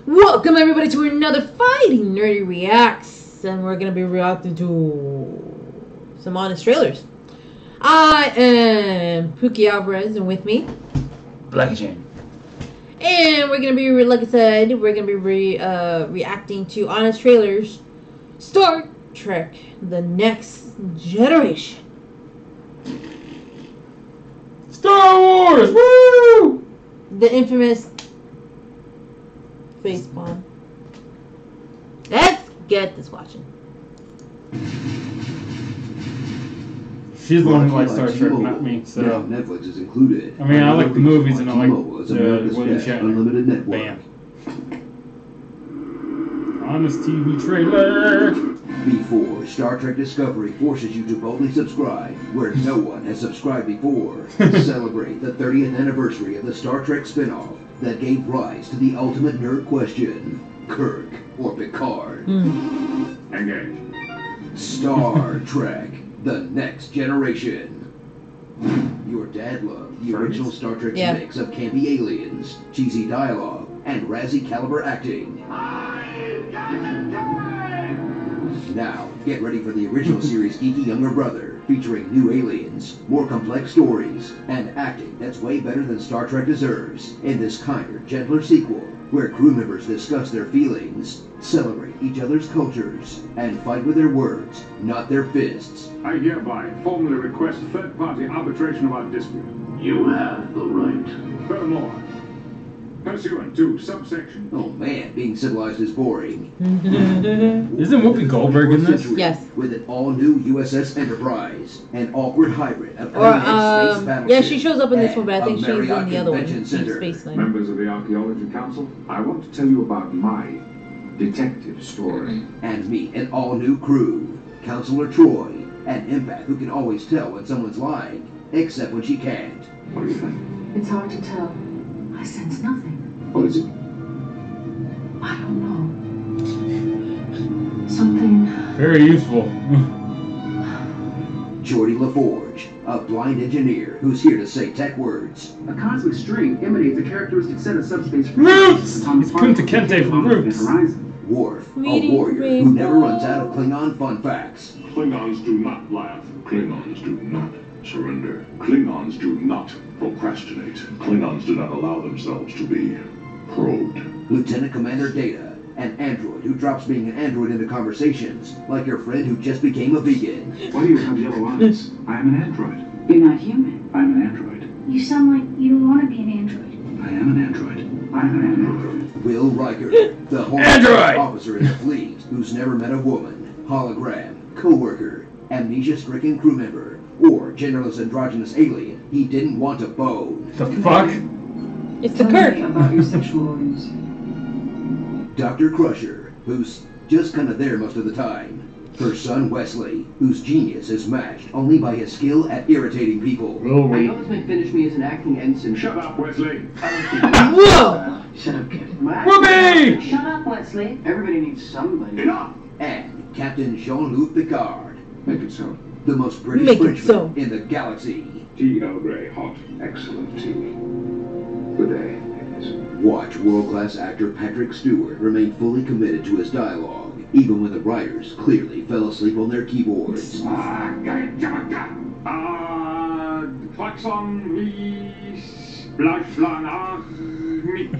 Welcome everybody to another Fighting Nerdy Reacts, and we're gonna be reacting to some honest trailers. I am Pookie Alvarez, and with me, Blackie Chan. and we're gonna be, like I said, we're gonna be reacting to honest trailers. Star Trek: The Next Generation. Star Wars! Woo! The infamous face bomb. Let's get this watching. She's the one who likes Star Trek, not me. So now Netflix is included. I mean, I like the movies and I like T-Mobile is America's William best Shatner. unlimited network. Bam. Honest TV trailer. Before Star Trek Discovery forces you to boldly subscribe where no one has subscribed before. Celebrate the 30th anniversary of the Star Trek spin-off that gave rise to the ultimate nerd question: Kirk or Picard? Engage. Star Trek: The Next Generation. Your dad loved the original Star Trek mix of campy aliens, cheesy dialogue, and Razzie caliber acting. Now, get ready for the original series' geeky younger brother, featuring new aliens, more complex stories, and acting that's way better than Star Trek deserves in this kinder, gentler sequel, where crew members discuss their feelings, celebrate each other's cultures, and fight with their words, not their fists. I hereby formally request third-party arbitration of our dispute. You have the right. Furthermore, pursuant to subsection... Oh man, being civilized is boring. Isn't Whoopi Goldberg in this? Yes. With an all-new USS Enterprise, an awkward hybrid of Or, space battleship, yeah, she shows up in this one, but I and think a she's in Marriott the other one, Convention Deep Center. Space Nine. Members of the Archaeology Council, I want to tell you about my detective story. And meet an all-new crew. Counselor Troy, an empath who can always tell when someone's lying, except when she can't. What do you think? It's hard to tell. I sense nothing. What is it? I don't know. Something. Very useful. Geordi LaForge, a blind engineer who's here to say tech words. A cosmic string emanates a characteristic set of subspace Roots! atomic It's Kunta particles Kinte from on the Roots. horizon. Worf, a Reading warrior who Rainbow. never runs out of Klingon fun facts. Klingons do not laugh. Klingons do not surrender. Klingons do not procrastinate. Klingons do not allow themselves to be probed. Lieutenant Commander Data, an android who drops being an android into conversations, like your friend who just became a vegan. Why do you have yellow eyes? I am an android. You're not human. I'm an android. You sound like you don't want to be an android. I am an android. I'm an android. Will Riker, the Android! officer in the fleet who's never met a woman, hologram, co-worker, amnesia-stricken crew member, or genderless androgynous alien he didn't want to bone. The fuck? It's the Tell Kirk. me about your sexual organs. Dr. Crusher, who's just kind of there most of the time. Her son Wesley, whose genius is matched only by his skill at irritating people. Will I we? know this may finish me as an acting ensign. Shut up, Wesley. Whoa! Shut up, kid. Whoopi! Shut up, Wesley. Everybody needs somebody. Enough! And Captain Jean-Luc Picard, Make it so. the most British Make it Frenchman so. in the galaxy. Tea Earl Grey, hot. Excellent tea. Good day, ladies. Watch world-class actor Patrick Stewart remain fully committed to his dialogue, even when the writers clearly fell asleep on their keyboards. Klaxon me, splash me.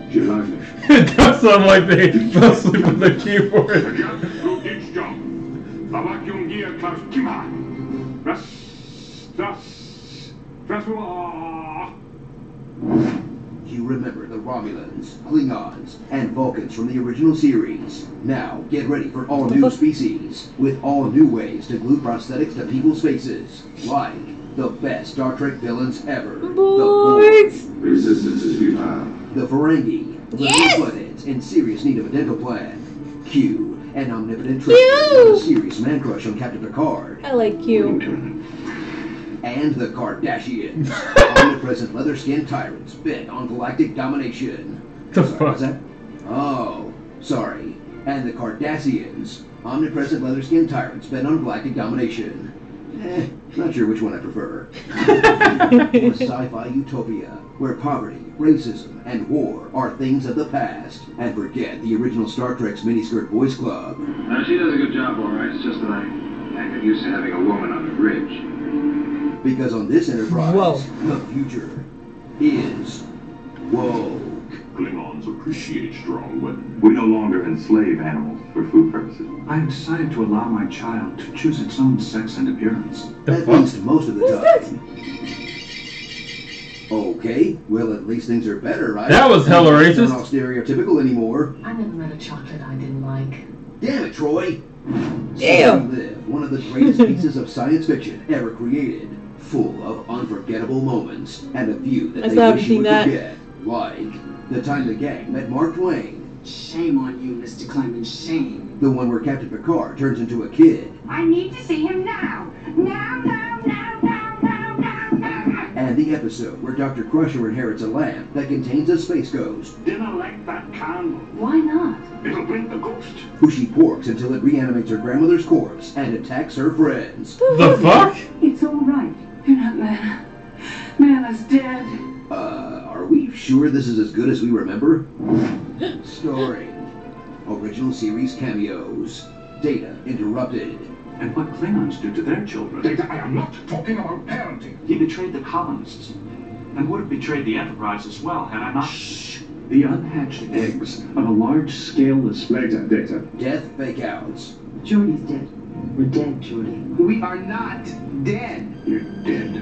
It does sound like they fell asleep on the keyboard. The vacuum gear class Kima. You remember the Romulans, Klingons, and Vulcans from the original series. Now, get ready for all new species, with all new ways to glue prosthetics to people's faces. Like the best Star Trek villains ever. Boys! Resistance is futile. The Ferengi, the Yes! Bloodheads in serious need of a dental plan. Q, an omnipotent Q! trickster with a serious man crush on Captain Picard. I like you. Lieutenant. And the Kardashians, omnipresent leather-skinned tyrants bent on galactic domination. The Sorry, fuck? what's that? Oh, sorry. And the Cardassians, omnipresent leather-skinned tyrants bent on galactic domination. Not sure which one I prefer. Or sci-fi utopia, where poverty, racism, and war are things of the past. And forget the original Star Trek's miniskirt boys club. She does a good job, all right. It's just that I can't get used to having a woman on the bridge. Because on this Enterprise, Whoa. the future is woke. Klingons appreciate strong women. We no longer enslave animals for food purposes. I have decided to allow my child to choose its own sex and appearance. At least most of the time. Okay, well at least things are better, right? That was hella They're racist. not stereotypical anymore. I never met a chocolate I didn't like. Damn it, Troy! Damn. So we live one of the greatest pieces of science fiction ever created, full of unforgettable moments and a view that I they still haven't wish you seen would that. forget. Like the time the gang met Mark Twain, Shame on you, Mr. Clemens, shame. the one where Captain Picard turns into a kid, I need to see him now. Now. and the episode where Dr. Crusher inherits a lamp that contains a space ghost, Dinner like that candle. Why not? It'll bring the ghost. who she porks until it reanimates her grandmother's corpse and attacks her friends. The fuck? It's all right. You're not Lana. Lana's dead. Are we sure this is as good as we remember? Starring original series cameos, Data Interrupted, And what Klingons do to their children. Data, I am not talking about parenting. He betrayed the colonists. And would have betrayed the Enterprise as well, had I not... Shh. The unhatched eggs of a large-scale Data. Death Fakeouts, Jordy's dead. We're dead, Jordy. We are not dead. You're dead.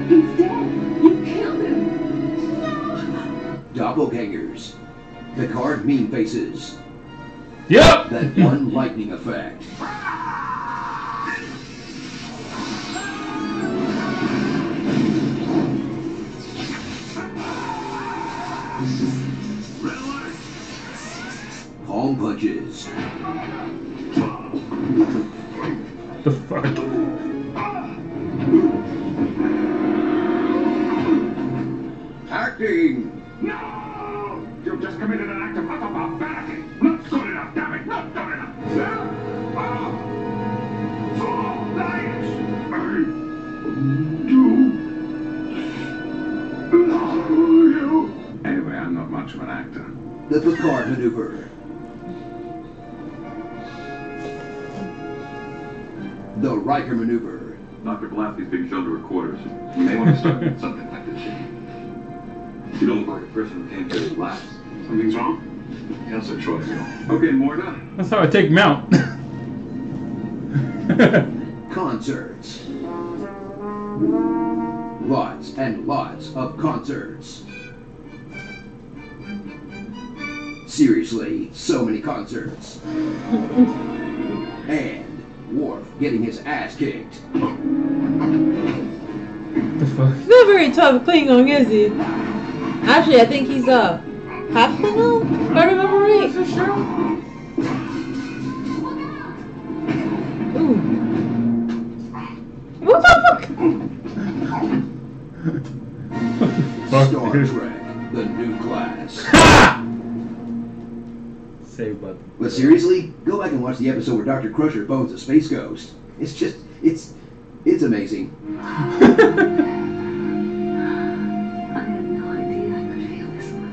He's dead. You killed him. Doppelgangers, Picard Meme Faces, Yep. that one lightning effect. Palm punches, The fuck? acting, No! You've just committed an act of utter barbarity. Not good enough, damn it. Not good enough. Four lives. You. Anyway, I'm not much of an actor. the Picard maneuver, the Riker maneuver, Dr. Pulaski's being shown to her quarters. You may want to start with something like this. You don't look like a person who came here to relax. Something's wrong? Answer choice. Okay, more done. That's how I take him out. concerts. Lots and lots of concerts. Seriously, so many concerts. And Worf getting his ass kicked. The fuck? He's not very tough Klingon, is he? Actually, I think he's half Klingon, if I remember right. Ooh. What the fuck? Fuck, Star dude. Trek, the new class. Save button. But seriously, go back and watch the episode where Dr. Crusher bones a space ghost. It's just, it's amazing. I had no idea I could feel this way.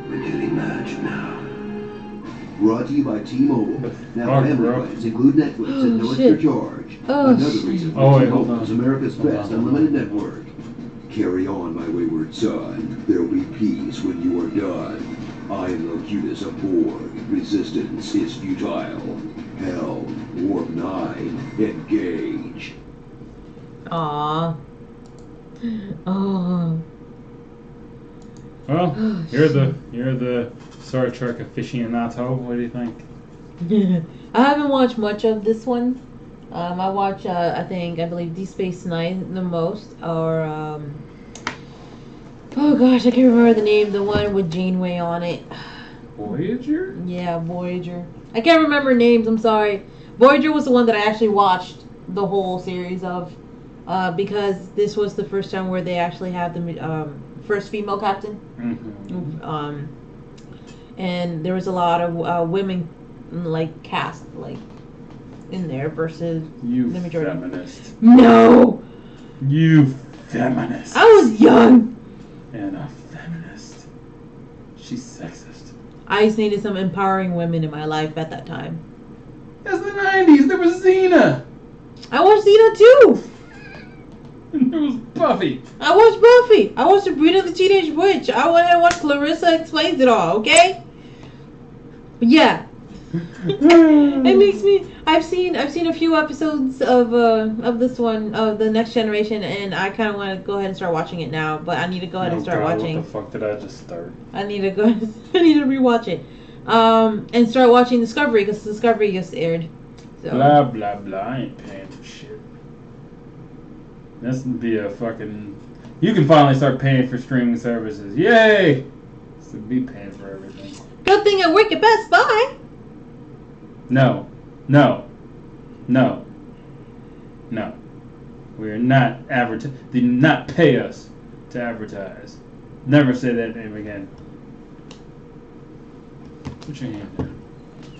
We're getting magic now. Brought to you by T-Mobile. Now Fuck, family bro. plans include Netflix and no extra shit. charge. Oh, Another shit. reason Oh, why wait, hold T-Mobile on. is America's Hold best on. unlimited network. Carry on, my wayward son. There'll be peace when you are done. I am Locutus of Borg. Resistance is futile. Hell, Warp 9, engage. Aww. Oh. Well, you're the Star Trek aficionado. What do you think? I haven't watched much of this one. I watch, I believe Deep Space Nine the most, or oh gosh, I can't remember the name. The one with Janeway on it. Voyager? Yeah, Voyager. I can't remember names. I'm sorry. Voyager was the one that I actually watched the whole series of, because this was the first time where they actually had the first female captain. Mm-hmm. And there was a lot of women like cast like in there versus You the majority. feminist. No, You feminist. I was young. And a feminist. She's sexist. I just needed some empowering women in my life at that time. That's the 90s. There was Xena. I watched Xena too. And there was Buffy. I watched Buffy. I watched Sabrina the Teenage Witch. I went and watched Clarissa Explains It All. Okay. But yeah. It makes me. I've seen a few episodes of this one of the Next Generation, and I kind of want to go ahead and start watching it now. But I need to go ahead and start watching. What the fuck did I just start? I need to go. I need to rewatch it, and start watching Discovery because Discovery just aired. So. Blah blah blah. I ain't paying for shit. This would be a fucking. You can finally start paying for streaming services. Yay! So be paying for everything. Good thing I work at Best Buy. No. We are not advertising. Do not pay us to advertise. Never say that name again. Put your hand down.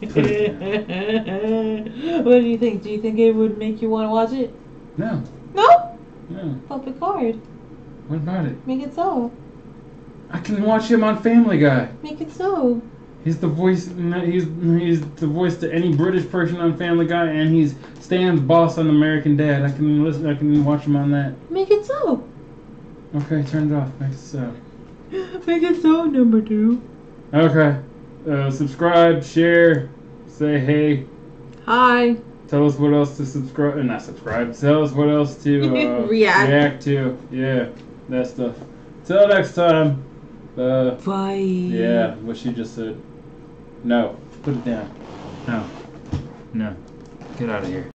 Put it down. What do you think? Do you think it would make you want to watch it? No. No? No. Well, Picard. What about it? Make it so. I can watch him on Family Guy. Make it so. He's the voice. He's the voice to any British person on Family Guy, and he's Stan's boss on American Dad. I can listen. I can watch him on that. Make it so. Okay, turn it off. Make it so. Make it so, number 2. Okay. Subscribe, share, say hey. Hi. Tell us what else to subscribe. Not subscribe. Tell us what else to react to. Yeah, that stuff. Till next time. Bye. Yeah, what she just said. No. Put it down. No. Get out of here.